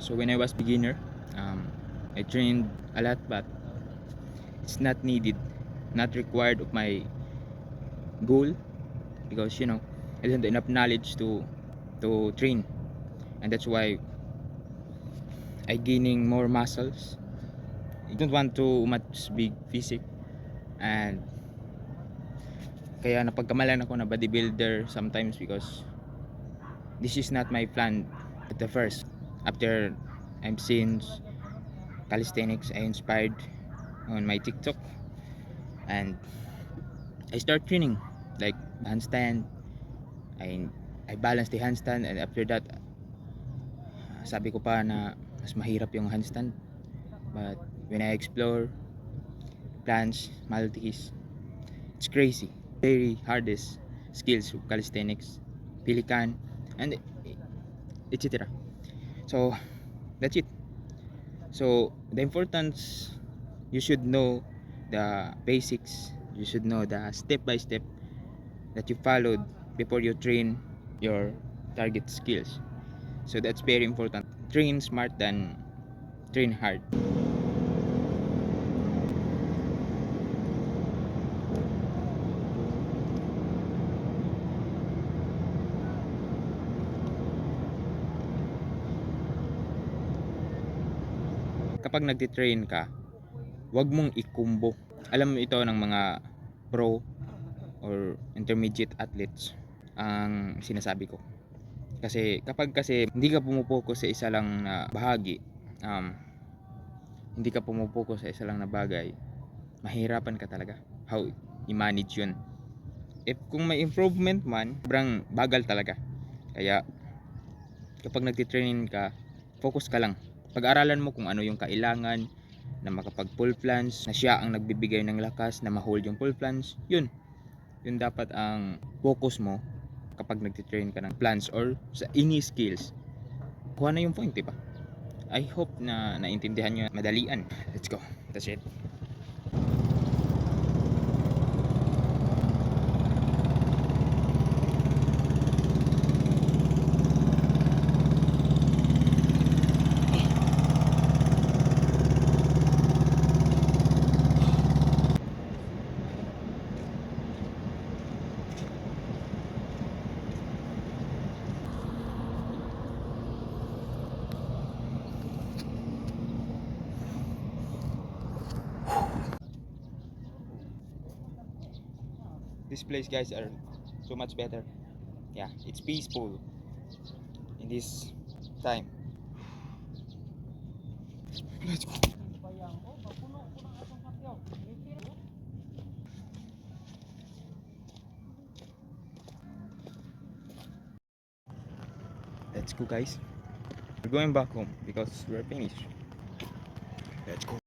So when I was beginner, I trained a lot, but it's not needed, not required of my goal, because I don't have enough knowledge to train, and that's why I gaining more muscles. I don't want to much big physique, and kaya napagkamalan ako na bodybuilder sometimes, because this is not my plan at the first. After I'm seen calisthenics, I inspired on my TikTok, and I start training like handstand. I I balance the handstand, and after that, sabi ko pa na mas mahirap yung handstand. But when I explore planche, maltese, it's crazy. Very hardest skills of calisthenics, pelican, and etc. So that's it. So the importance, you should know the basics. You should know the step by step that you followed before you train your target skills. So that's very important. Train smart than train hard. Kapag nagtitrain ka, wag mong ikumbo. Alam mo ito ng mga pro or intermediate athletes ang sinasabi ko. Kasi hindi ka pumupokus sa isa lang na bahagi, hindi ka pumupokus sa isa lang na bagay, mahirapan ka talaga how i-manage yun. If kung may improvement man, sobrang bagal talaga. Kaya kapag nagtitraining ka, focus ka lang. Pag-aralan mo kung ano yung kailangan na makapag pull plunge, na siya ang nagbibigay ng lakas na ma-hold yung pull plunge. Yun dapat ang focus mo kapag nagtitrain ka ng plunge or sa any skills. Kuha na yung point, diba? I hope na naintindihan nyo madalian. Let's go. That's it. This place, guys, are so much better. Yeah, it's peaceful in this time. Let's go. Let's go, guys. We're going back home because we're finished. Let's go.